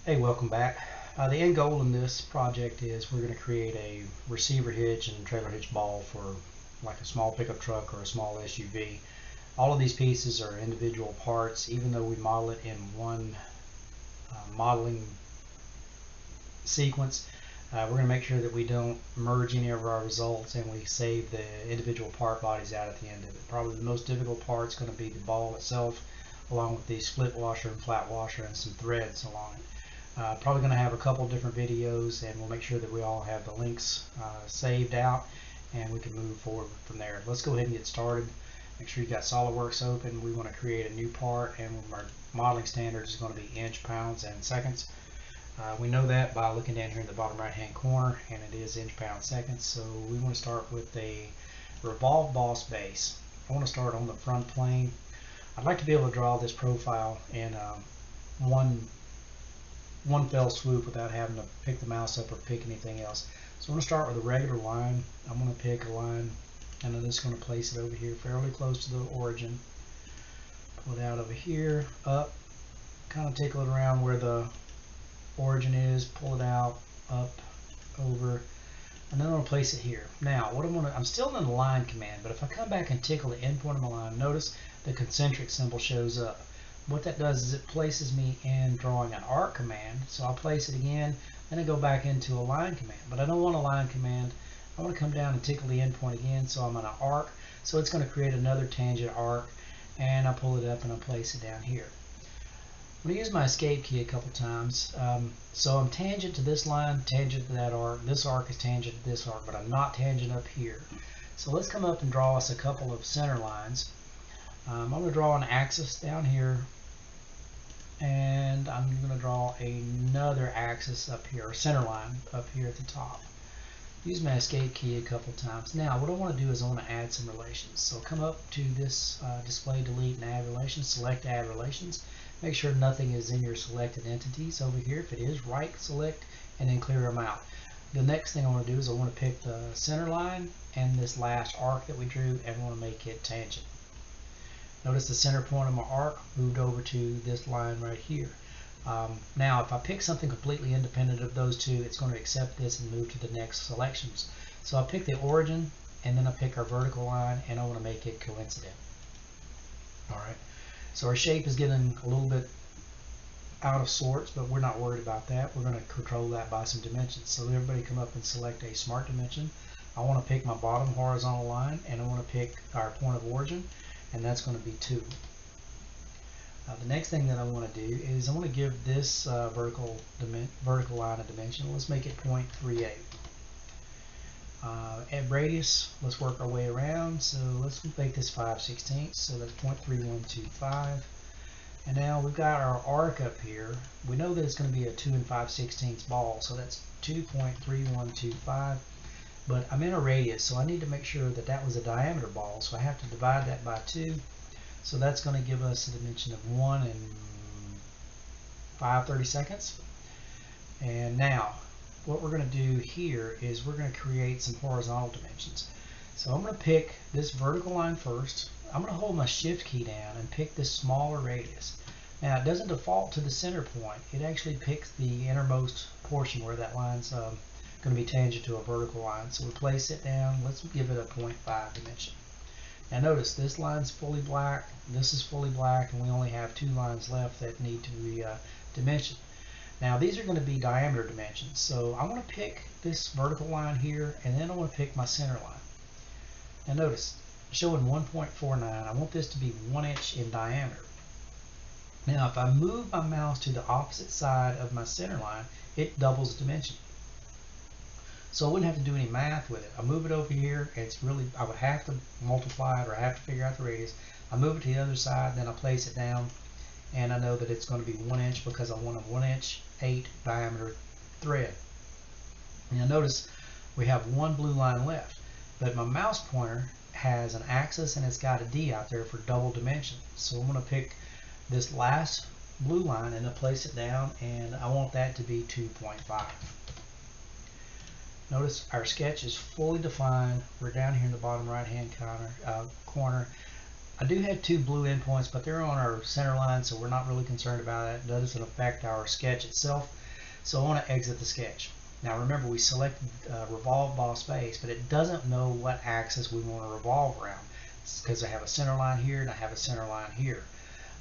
Hey, welcome back. The end goal in this project is we're going to create a receiver hitch and trailer hitch ball for like a small pickup truck or a small SUV. All of these pieces are individual parts, even though we model it in one modeling sequence. We're going to make sure that we don't merge any of our results and we save the individual part bodies out at the end of it. Probably the most difficult part is going to be the ball itself, along with the split washer and flat washer and some threads along it. Probably going to have a couple different videos, and we'll make sure that we all have the links saved out and we can move forward from there. Let's go ahead and get started. Make sure you got SolidWorks open. We want to create a new part, and our modeling standard is going to be inch, pounds, and seconds. We know that by looking down here in the bottom right hand corner, and it is inch, pounds, seconds. So we want to start with a revolved boss base. I want to start on the front plane. I'd like to be able to draw this profile in one fell swoop without having to pick the mouse up or pick anything else. So I'm going to start with a regular line. I'm going to pick a line, and I'm just going to place it over here fairly close to the origin. Pull it out over here, up, kind of tickle it around where the origin is, pull it out, up, over, and then I'm going to place it here. Now, I'm still in the line command, but if I come back and tickle the end point of my line, notice the concentric symbol shows up. What that does is it places me in drawing an arc command. So I'll place it again, then I go back into a line command. But I don't want a line command. I want to come down and tickle the end point again, so I'm on an arc. So it's going to create another tangent arc, and I pull it up and I place it down here. I'm going to use my escape key a couple times. So I'm tangent to this line, tangent to that arc. This arc is tangent to this arc, but I'm not tangent up here. So let's come up and draw us a couple of center lines. I'm going to draw an axis down here, and I'm going to draw another axis up here, or center line up here at the top. Use my escape key a couple times. Now what I want to do is I want to add some relations. So come up to this display, delete, and add relations. Select add relations. Make sure nothing is in your selected entities over here. If it is, right select and then clear them out. The next thing I want to do is I want to pick the center line and this last arc that we drew, and I want to make it tangent. Notice the center point of my arc moved over to this line right here. Now, if I pick something completely independent of those two, it's going to accept this and move to the next selections. So I pick the origin, and then I pick our vertical line, and I want to make it coincident. All right. So our shape is getting a little bit out of sorts, but we're not worried about that. We're going to control that by some dimensions. So everybody come up and select a smart dimension. I want to pick my bottom horizontal line, and I want to pick our point of origin, and that's going to be 2. The next thing that I want to do is I want to give this vertical line a dimension. Let's make it 0.38. At radius, let's work our way around. So let's make this 5/16, so that's 0.3125. And now we've got our arc up here. We know that it's going to be a 2 5/16 ball, so that's 2.3125. But I'm in a radius, so I need to make sure that that was a diameter ball, so I have to divide that by 2. So that's going to give us a dimension of 1 and 5/32. And now, what we're going to do here is we're going to create some horizontal dimensions. So I'm going to pick this vertical line first. I'm going to hold my shift key down and pick this smaller radius. Now, it doesn't default to the center point. It actually picks the innermost portion where that line's going to be tangent to a vertical line. So we place it down. Let's give it a 0.5 dimension. Now notice this line's fully black, this is fully black, and we only have 2 lines left that need to be dimensioned. Now these are going to be diameter dimensions. So I want to pick this vertical line here, and then I want to pick my center line. Now notice, showing 1.49, I want this to be 1 inch in diameter. Now if I move my mouse to the opposite side of my center line, it doubles dimension. So I wouldn't have to do any math with it. I move it over here, it's really, I would have to multiply it or I have to figure out the radius. I move it to the other side, then I place it down, and I know that it's going to be 1 inch because I want a 1 inch 8 diameter thread. Now notice we have one blue line left, but my mouse pointer has an axis and it's got a D out there for double dimension. So I'm going to pick this last blue line and then place it down, and I want that to be 2.5. Notice our sketch is fully defined. We're down here in the bottom right hand corner. I do have two blue endpoints, but they're on our center line, so we're not really concerned about it. It doesn't affect our sketch itself. So I want to exit the sketch. Now remember, we selected revolve boss base, but it doesn't know what axis we want to revolve around. It's because I have a center line here and I have a center line here.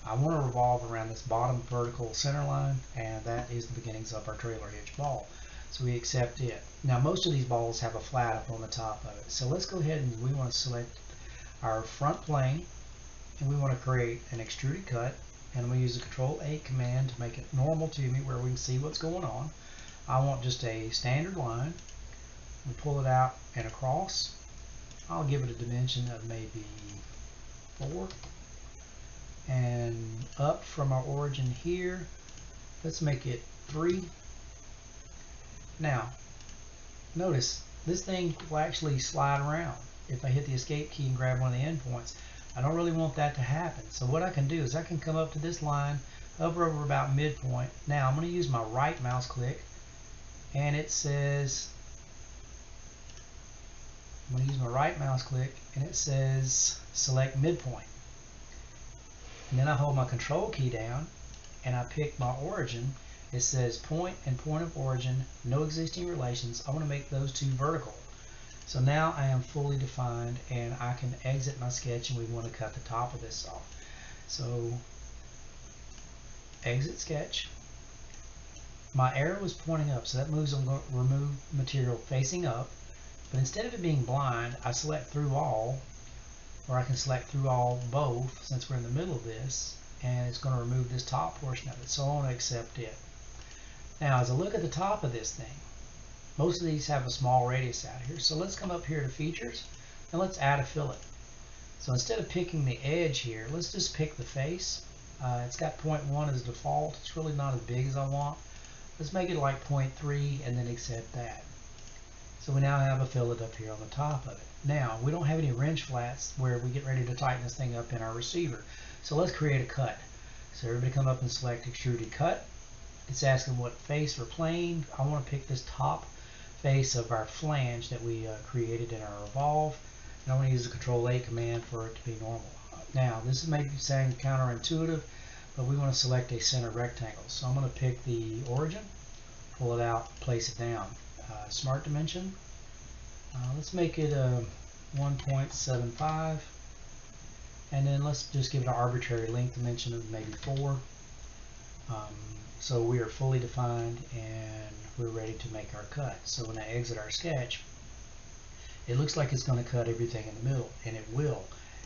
I want to revolve around this bottom vertical center line, and that is the beginnings of our trailer hitch ball. So we accept it. Now most of these balls have a flat up on the top of it. So let's go ahead and we want to select our front plane, and we want to create an extruded cut, and we use the Control-8 command to make it normal to me where we can see what's going on. I want just a standard line. We pull it out and across. I'll give it a dimension of maybe 4. And up from our origin here, let's make it 3. Now, notice this thing will actually slide around if I hit the escape key and grab one of the endpoints. I don't really want that to happen. So what I can do is I can come up to this line, hover over about midpoint. Now I'm going to use my right mouse click, and it says, I'm going to use my right mouse click, and it says select midpoint. And then I hold my control key down, and I pick my origin. It says point and point of origin, no existing relations. I want to make those two vertical. So now I am fully defined, and I can exit my sketch, and we want to cut the top of this off. So exit sketch. My arrow is pointing up, so that moves I'm going to remove material facing up. But instead of it being blind, I select through all, or I can select through all both since we're in the middle of this, and it's going to remove this top portion of it. So I want to accept it. Now as I look at the top of this thing, most of these have a small radius out here. So let's come up here to features, and let's add a fillet. So instead of picking the edge here, let's just pick the face. It's got 0.1 as default. It's really not as big as I want. Let's make it like 0.3 and then accept that. So we now have a fillet up here on the top of it. Now we don't have any wrench flats where we get ready to tighten this thing up in our receiver. So let's create a cut. So everybody come up and select extruded cut. It's asking what face or plane. I want to pick this top face of our flange that we created in our revolve, and I want to use the Control-8 command for it to be normal. Now this may be saying counterintuitive, but we want to select a center rectangle. So I'm going to pick the origin, pull it out, place it down. Smart dimension, let's make it a 1.75, and then let's just give it an arbitrary length dimension of maybe 4. So we are fully defined, and we're ready to make our cut. So when I exit our sketch, it looks like it's going to cut everything in the middle, and it will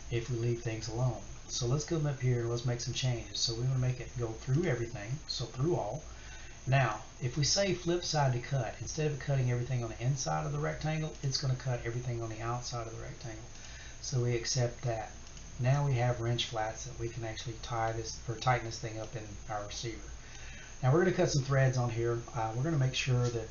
if we leave things alone. So let's come up here and let's make some changes. So we want to make it go through everything, so through all. Now if we say flip side to cut, instead of cutting everything on the inside of the rectangle, it's going to cut everything on the outside of the rectangle. So we accept that. Now we have wrench flats that we can actually tie this or tighten this thing up in our receiver. Now we're going to cut some threads on here. We're going to make sure that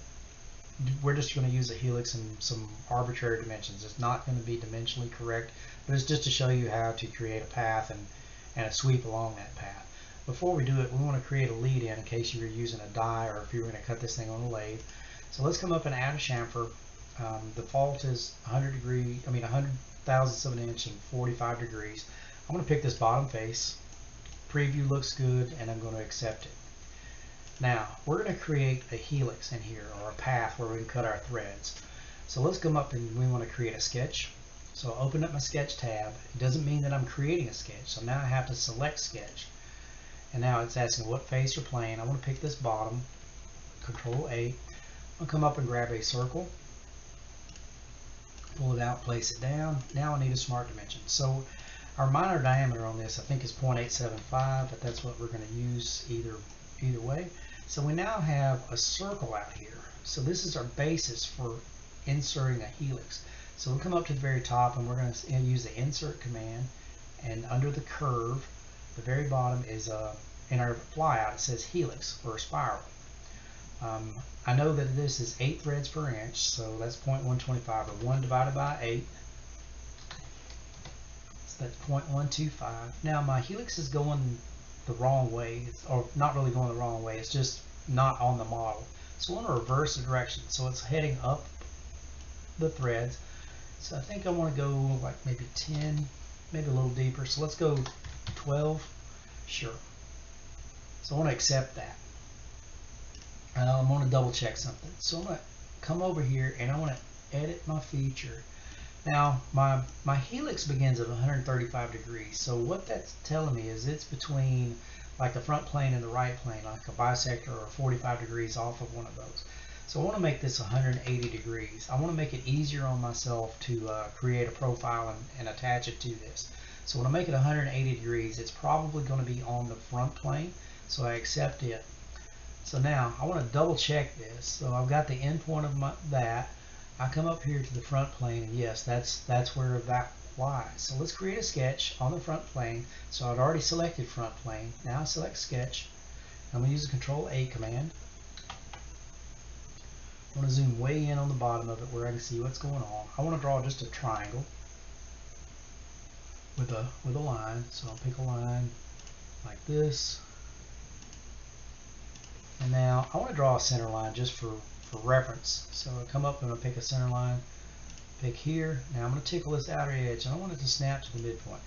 we're just going to use a helix and some arbitrary dimensions. It's not going to be dimensionally correct, but it's just to show you how to create a path and a sweep along that path. Before we do it, we want to create a lead in case you were using a die or if you were going to cut this thing on a lathe. So let's come up and add a chamfer. Default is 100 thousandths of an inch and 45 degrees. I'm going to pick this bottom face. Preview looks good, and I'm going to accept it. Now we're going to create a helix in here, or a path where we can cut our threads. So let's come up and we want to create a sketch. So I'll open up my sketch tab. It doesn't mean that I'm creating a sketch, so now I have to select sketch. And now it's asking what face or plane. I want to pick this bottom, Control-8. I'll come up and grab a circle, pull it out, place it down. Now I need a smart dimension. So our minor diameter on this I think is 0.875, but that's what we're going to use either way. So we now have a circle out here. So this is our basis for inserting a helix. So we'll come up to the very top, and we're going to use the insert command, and under the curve, the very bottom is in our flyout it says helix or a spiral. I know that this is 8 threads per inch, so that's 0.125, or 1 divided by 8. So that's 0.125. Now my helix is going the wrong way, or not really going the wrong way, it's just not on the model. So I want to reverse the direction, so it's heading up the threads. So I think I want to go like maybe 10 maybe a little deeper. So let's go 12. Sure. So I want to accept that. I want to double check something. So I'm going to come over here and I want to edit my feature. Now my helix begins at 135 degrees. So what that's telling me is it's between like the front plane and the right plane, like a bisector or 45 degrees off of one of those. So I want to make this 180 degrees. I want to make it easier on myself to create a profile and attach it to this. So when I make it 180 degrees, it's probably going to be on the front plane. So I accept it. So now I want to double check this. So I've got the endpoint of that. I come up here to the front plane, and yes, that's where that lies. So let's create a sketch on the front plane. So I'd already selected front plane. Now I select sketch. I'm going to use the Control-A command. I want to zoom way in on the bottom of it where I can see what's going on. I want to draw just a triangle with a line. So I'll pick a line like this. And now I want to draw a center line just for reference. So I'll come up and I'll pick a center line, pick here. Now I'm going to tickle this outer edge and I want it to snap to the midpoint.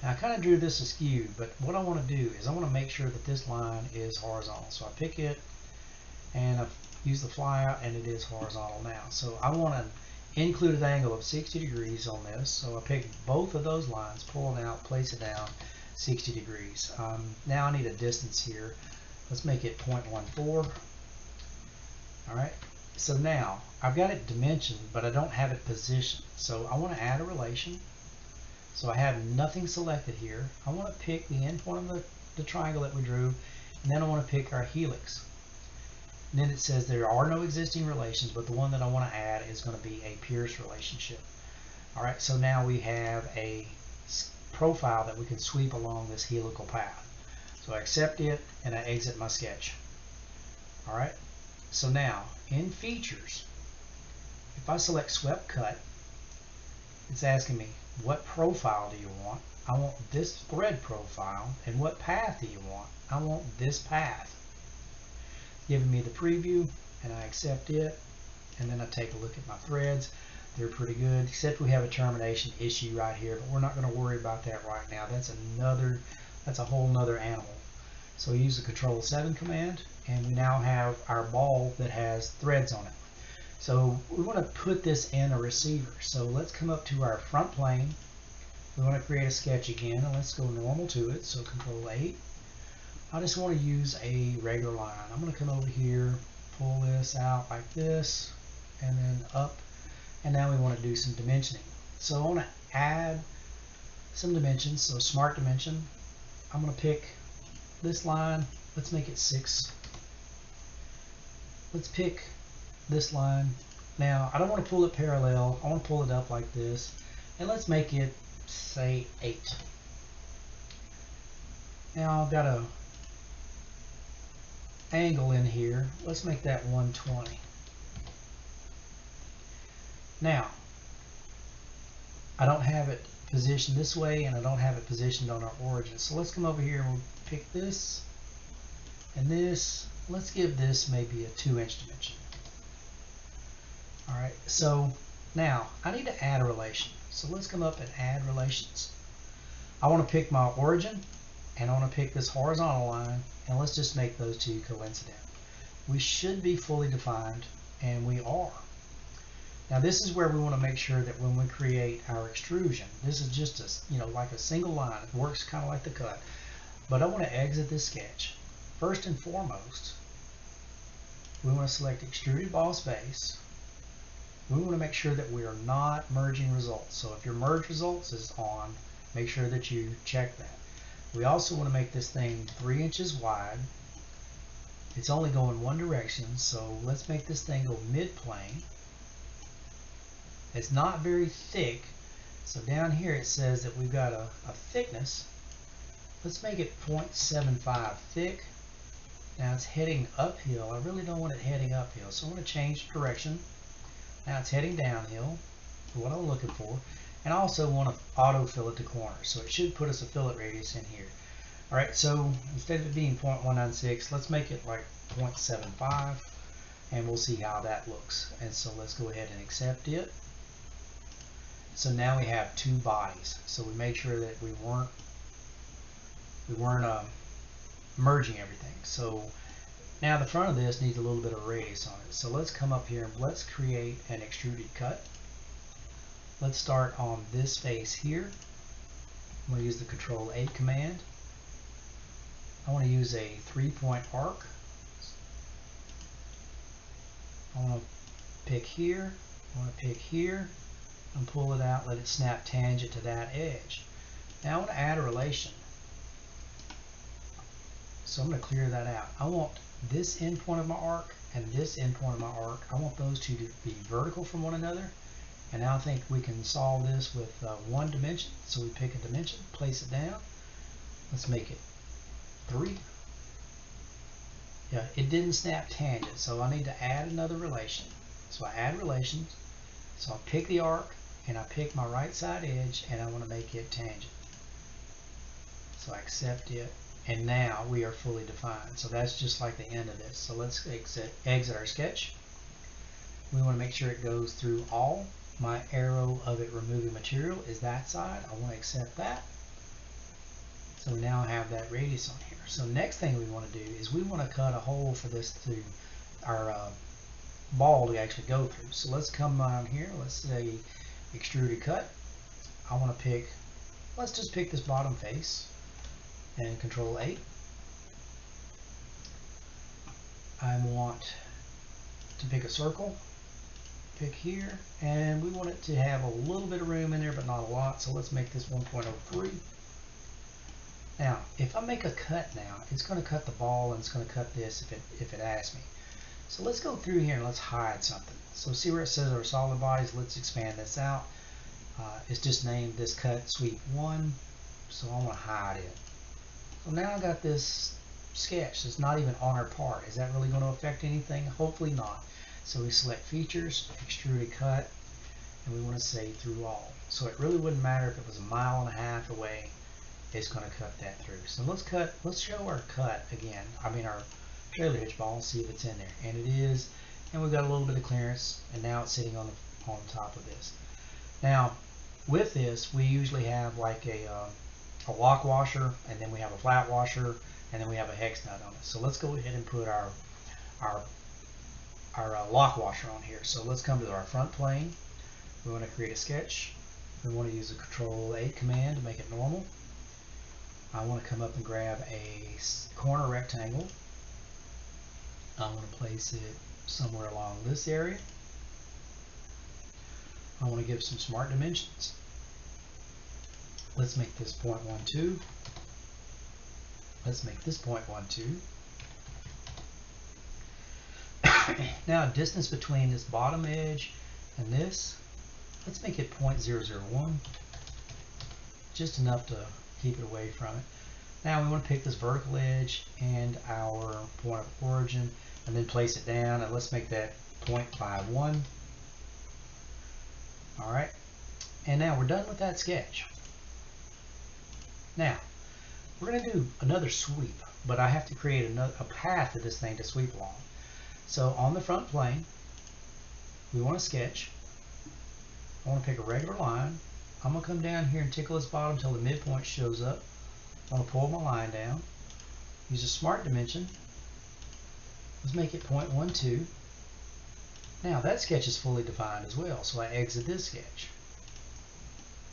Now I kind of drew this askew, but what I want to do is I want to make sure that this line is horizontal. So I pick it and I use the flyout and it is horizontal now. So I want to include an angle of 60 degrees on this. So I pick both of those lines, pull it out, place it down 60 degrees. Now I need a distance here. Let's make it 0.14. Alright, so now I've got it dimensioned, but I don't have it positioned. So I want to add a relation. So I have nothing selected here. I want to pick the endpoint of the triangle that we drew, and then I want to pick our helix. And then it says there are no existing relations, but the one that I want to add is going to be a Pierce relationship. Alright, so now we have a profile that we can sweep along this helical path. So I accept it and I exit my sketch. Alright, so now in features, if I select swept cut, it's asking me what profile do you want? I want this thread profile. And what path do you want? I want this path. Giving me the preview and I accept it, and then I take a look at my threads. They're pretty good, except we have a termination issue right here, but we're not going to worry about that right now. That's a whole nother animal. So we use the Control-7 command, and we now have our ball that has threads on it. So we want to put this in a receiver. So let's come up to our front plane. We want to create a sketch again, and let's go normal to it. So Control-8. I just want to use a regular line. I'm going to come over here, pull this out like this, and then up. And now we want to do some dimensioning. So I want to add some dimensions. So smart dimension. I'm going to pick this line. Let's make it 6. Let's pick this line. Now I don't want to pull it parallel. I want to pull it up like this. And let's make it, say, 8. Now I've got a angle in here. Let's make that 120. Now I don't have it positioned this way, and I don't have it positioned on our origin. So let's come over here and we'll pick this and this. Let's give this maybe a 2-inch dimension. Alright, so now I need to add a relation. So let's come up and add relations. I want to pick my origin and I want to pick this horizontal line, and let's just make those two coincident. We should be fully defined, and we are. Now this is where we want to make sure that when we create our extrusion, this is just like a single line. It works kind of like the cut. But I want to exit this sketch. First and foremost, we want to select extruded boss base. We want to make sure that we are not merging results. So if your merge results is on, make sure that you check that. We also want to make this thing 3 inches wide. It's only going one direction, so let's make this thing go mid-plane. It's not very thick, so down here it says that we've got a thickness. Let's make it 0.75 thick. Now it's heading uphill. I really don't want it heading uphill, so I'm going to change direction. Now it's heading downhill for what I'm looking for. And I also want to auto fillet to corners, so it should put us a fillet radius in here. Alright, so instead of it being 0.196, let's make it like 0.75, and we'll see how that looks. And so let's go ahead and accept it. So now we have two bodies. So we made sure that we weren't merging everything. So now the front of this needs a little bit of radius on it. So let's come up here and let's create an extruded cut. Let's start on this face here. I'm going to use the Control-A command. I want to use a 3-point arc. I want to pick here. I want to pick here and pull it out, let it snap tangent to that edge. Now I want to add a relation. So I'm going to clear that out. I want this endpoint of my arc and this endpoint of my arc, I want those two to be vertical from one another. And now I think we can solve this with one dimension. So we pick a dimension, place it down. Let's make it 3. Yeah, it didn't snap tangent, so I need to add another relation. So I add relations. So I pick the arc and I pick my right side edge and I want to make it tangent. So I accept it, and now we are fully defined. So that's just like the end of this. So let's exit our sketch. We want to make sure it goes through all. My arrow of it removing material is that side. I want to accept that. So we now have that radius on here. So next thing we want to do is we want to cut a hole for this to our ball to actually go through. So let's come down here. Let's say extruded cut. I want to pick, let's just pick this bottom face and Control-A. I want to pick a circle. Pick here, and we want it to have a little bit of room in there, but not a lot. So let's make this 1.03. Now, if I make a cut now, it's going to cut the ball and it's going to cut this if it asks me. So let's go through here and let's hide something. So see where it says our solid bodies? Let's expand this out. It's just named this cut sweep 1. So I want to hide it. So now I got this sketch. It's not even on our part. Is that really going to affect anything? Hopefully not. So we select features, extruded cut, and we want to say through all. So it really wouldn't matter if it was 1.5 miles away. It's going to cut that through. So let's show our cut again. I mean our trailer hitch ball and see if it's in there. And it is. And we've got a little bit of clearance, and now it's sitting on top of this. Now with this, we usually have like a lock washer, and then we have a flat washer, and then we have a hex nut on it. So let's go ahead and put our lock washer on here. So let's come to our front plane. We want to create a sketch. We want to use the Control-A command to make it normal. I want to come up and grab a corner rectangle. I want to place it somewhere along this area. I want to give some smart dimensions. Let's make this 0.12. Let's make this 0.12. Now distance between this bottom edge and this, let's make it 0.001. Just enough to keep it away from it. Now we want to pick this vertical edge and our point of origin and then place it down, and let's make that 0.51. Alright, and now we're done with that sketch. Now we're going to do another sweep, but I have to create a path for this thing to sweep along. So on the front plane, we want to sketch. I want to pick a regular line. I'm going to come down here and tickle this bottom until the midpoint shows up. I want to pull my line down. Use a smart dimension. Let's make it 0.12. Now that sketch is fully defined as well, so I exit this sketch.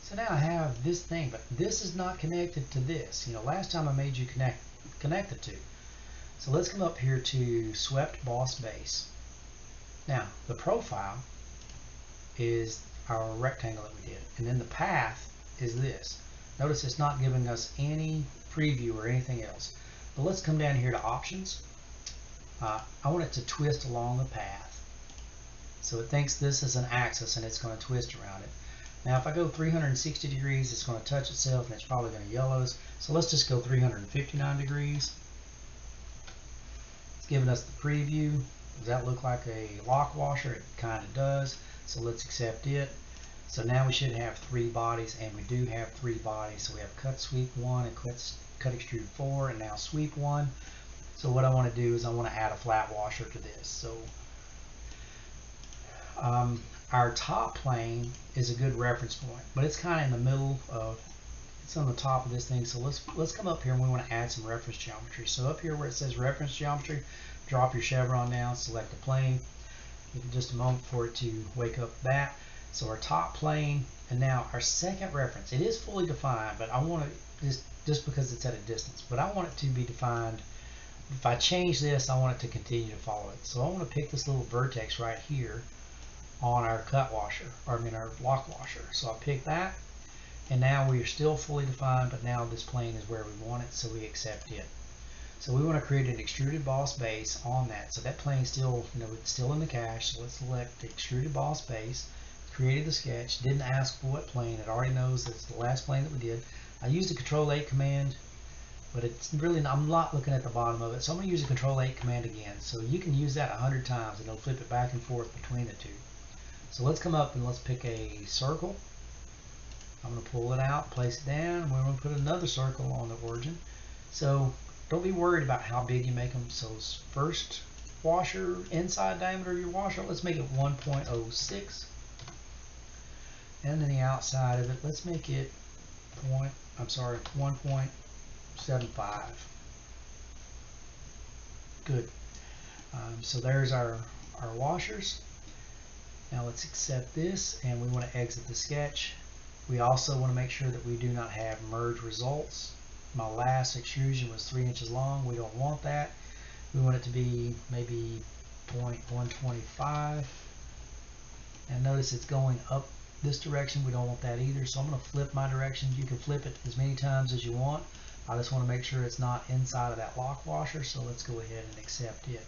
So now I have this thing, but this is not connected to this. You know, last time I made you connect the two. So let's come up here to swept boss base. Now the profile is our rectangle that we did, and then the path is this. Notice it's not giving us any preview or anything else. But let's come down here to options. I want it to twist along the path. So it thinks this is an axis and it's going to twist around it. Now if I go 360 degrees, it's going to touch itself and it's probably going to yellow us. So let's just go 359 degrees. It's giving us the preview. Does that look like a lock washer? It kind of does. So let's accept it. So now we should have 3 bodies, and we do have 3 bodies. So we have cut sweep 1 and cut extrude 4, and now sweep 1. So what I want to do is I want to add a flat washer to this. So our top plane is a good reference point, but it's kind of in the middle of, it's on the top of this thing. So let's come up here and we want to add some reference geometry. So up here where it says reference geometry, drop your chevron down, select the plane. Give it just a moment for it to wake up that. So our top plane, and now our second reference, it is fully defined, but I want to, just because it's at a distance, but I want it to be defined. If I change this, I want it to continue to follow it. So I want to pick this little vertex right here on our cut washer, or I mean our lock washer. So I pick that, and now we are still fully defined, but now this plane is where we want it, so we accept it. So we want to create an extruded boss base on that. So that plane still, it's still in the cache. So let's select the extruded boss base. Created the sketch. Didn't ask for what plane. It already knows it's the last plane that we did. I used the Control-8 command, but it's really, I'm not looking at the bottom of it. So I'm going to use the Control-8 command again. So you can use that 100 times and it'll flip it back and forth between the two. So let's come up and let's pick a circle. I'm going to pull it out, place it down, and we're going to put another circle on the origin. So don't be worried about how big you make them. So first washer, inside diameter of your washer, let's make it 1.06. And then the outside of it, let's make it 1.75. Good. So there's our washers. Now let's accept this, and we want to exit the sketch. We also want to make sure that we do not have merge results. My last extrusion was 3 inches long. We don't want that. We want it to be maybe 0.125. And notice it's going up this direction. We don't want that either. So I'm going to flip my direction. You can flip it as many times as you want. I just want to make sure it's not inside of that lock washer. So let's go ahead and accept it.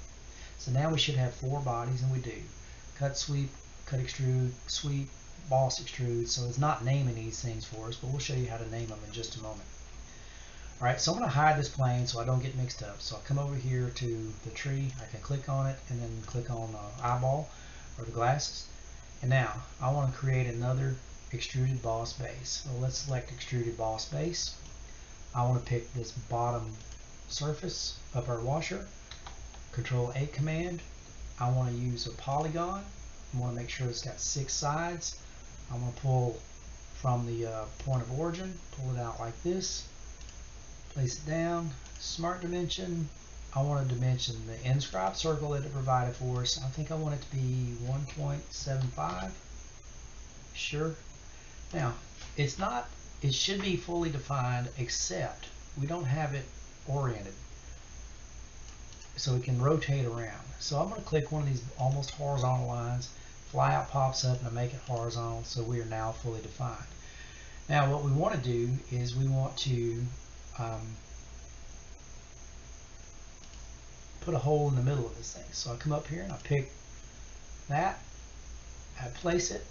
So now we should have 4 bodies, and we do. Cut, sweep, cut, extrude, sweep, boss, extrude. So it's not naming these things for us, but we'll show you how to name them in just a moment. Alright, so I'm going to hide this plane so I don't get mixed up. So I come over here to the tree, I can click on it, and then click on the eyeball or the glasses. And now I want to create another extruded boss base. So let's select extruded boss base. I want to pick this bottom surface of our washer. Control-8 command. I want to use a polygon. I want to make sure it's got 6 sides. I'm going to pull from the point of origin, pull it out like this. Place it down, smart dimension. I want to dimension the inscribed circle that it provided for us. I think I want it to be 1.75. Sure. Now, it's not, it should be fully defined, except we don't have it oriented. So we can rotate around. So I'm going to click one of these almost horizontal lines. Flyout pops up and I make it horizontal, so we are now fully defined. Now what we want to do is we want to put a hole in the middle of this thing. So I come up here and I pick that, I place it,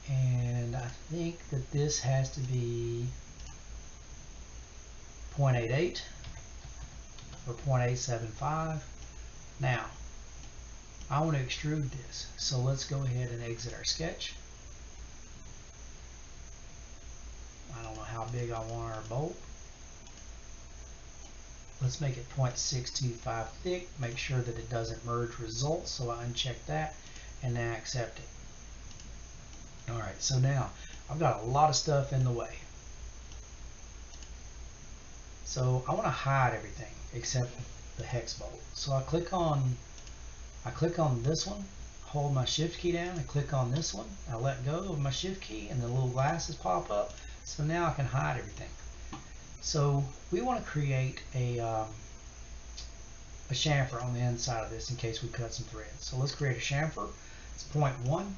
and I think that this has to be 0.88 or 0.875. Now I want to extrude this, so let's go ahead and exit our sketch. I don't know how big I want our bolt. Let's make it 0.625 thick. Make sure that it doesn't merge results, so I uncheck that and now accept it. Alright, so now I've got a lot of stuff in the way. So I want to hide everything except the hex bolt. So I click on this one, hold my shift key down, and click on this one. I let go of my shift key and the little glasses pop up. So now I can hide everything. So we want to create a chamfer on the inside of this in case we cut some threads. So let's create a chamfer. It's 0.1.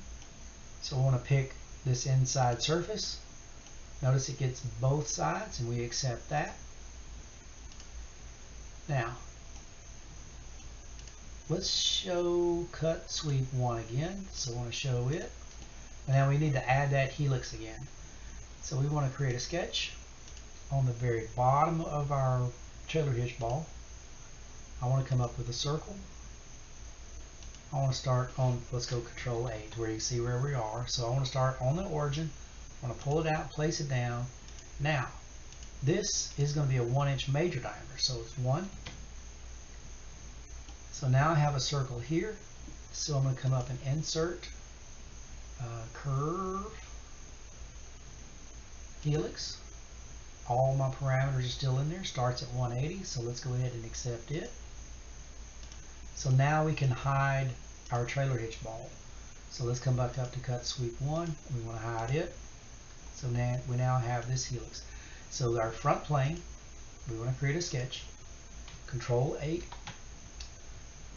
So we want to pick this inside surface. Notice it gets both sides and we accept that. Now let's show cut sweep 1 again. So I want to show it. And now we need to add that helix again. So we want to create a sketch on the very bottom of our trailer hitch ball. I want to come up with a circle. I want to start on, let's go Control-8 where you see where we are. So I want to start on the origin. I want to pull it out, place it down. Now, this is going to be a 1-inch major diameter. So it's 1. So now I have a circle here. So I'm going to come up and insert curve, helix. All my parameters are still in there. Starts at 180, so let's go ahead and accept it. So now we can hide our trailer hitch ball. So let's come back up to cut sweep 1. We want to hide it. So now we have this helix. So our front plane, we want to create a sketch. Control 8.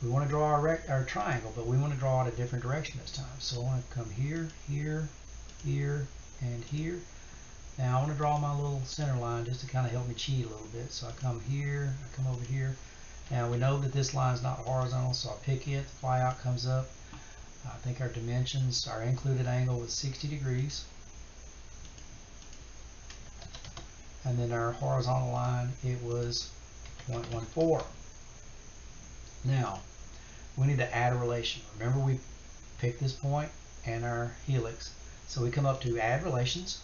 We want to draw our triangle, but we want to draw it a different direction this time. So I want to come here, here, here, and here. Now I want to draw my little center line just to kind of help me cheat a little bit. So I come here, I come over here. Now we know that this line is not horizontal, so I pick it, the flyout comes up. I think our dimensions, our included angle was 60 degrees. And then our horizontal line, it was 0.14. Now, we need to add a relation. Remember, we picked this point and our helix. So we come up to add relations.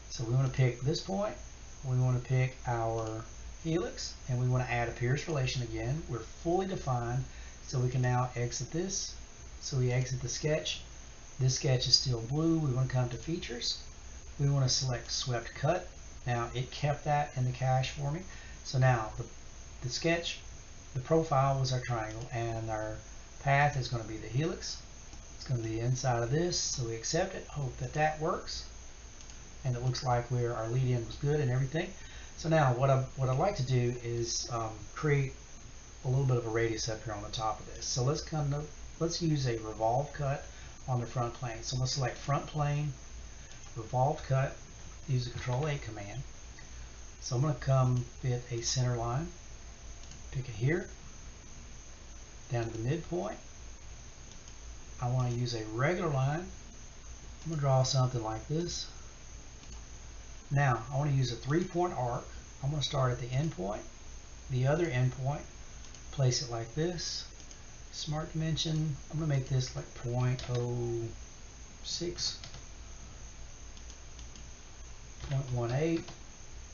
So we want to pick this point, we want to pick our helix, and we want to add a Pierce relation again. We're fully defined, so we can now exit this. So we exit the sketch. This sketch is still blue. We want to come to features. We want to select swept cut. Now it kept that in the cache for me. So now the sketch, the profile was our triangle, and our path is going to be the helix. It's going to be inside of this, so we accept it, hope that that works. And it looks like our lead in was good and everything. So now what I'd like to do is create a little bit of a radius up here on the top of this. So let's use a revolve cut on the front plane. So let's select front plane, revolve cut, use the Control 8 command. So I'm going to come fit a center line, pick it here, down to the midpoint. I want to use a regular line. I'm going to draw something like this. Now, I want to use a 3-point arc. I'm going to start at the end point, the other end point, place it like this. Smart dimension, I'm going to make this like 0.06, 0.18,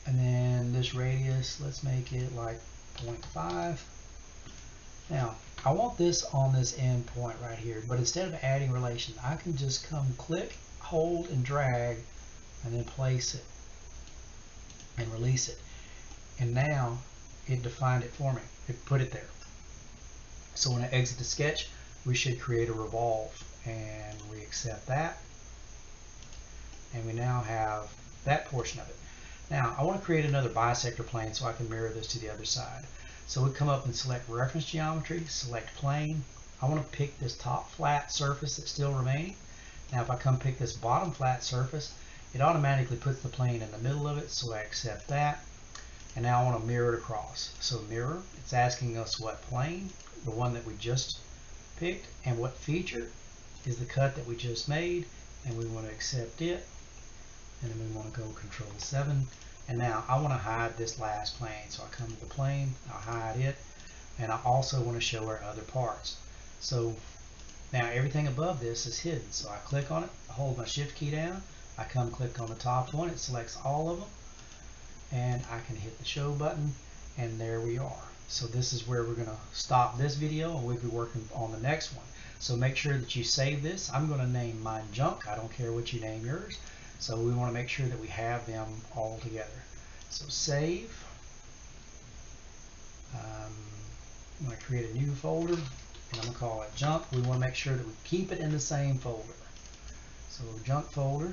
and then this radius, let's make it like 0.5. Now, I want this on this end point right here, but instead of adding relation, I can just come click, hold, and drag, and then place it and release it. And now it defined it for me. It put it there. So when I exit the sketch, we should create a revolve, and we accept that. And we now have that portion of it. Now I want to create another bisector plane so I can mirror this to the other side. So we come up and select reference geometry, select plane. I want to pick this top flat surface that's still remaining. Now if I come pick this bottom flat surface, it automatically puts the plane in the middle of it, so I accept that. And now I want to mirror it across. So mirror, it's asking us what plane, the one that we just picked, and what feature is the cut that we just made, and we want to accept it. And then we want to go Control 7. And now I want to hide this last plane. So I come to the plane, I hide it, and I also want to show our other parts. So now everything above this is hidden. So I click on it, I hold my Shift key down, I come click on the top one, it selects all of them, and I can hit the show button, and there we are. So this is where we're going to stop this video, and we'll be working on the next one. So make sure that you save this. I'm going to name mine junk. I don't care what you name yours. So we want to make sure that we have them all together. So save. I'm going to create a new folder, and I'm going to call it junk. We want to make sure that we keep it in the same folder. So junk folder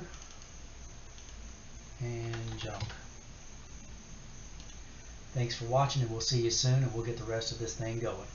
and junk. Thanks for watching, and we'll see you soon, and we'll get the rest of this thing going.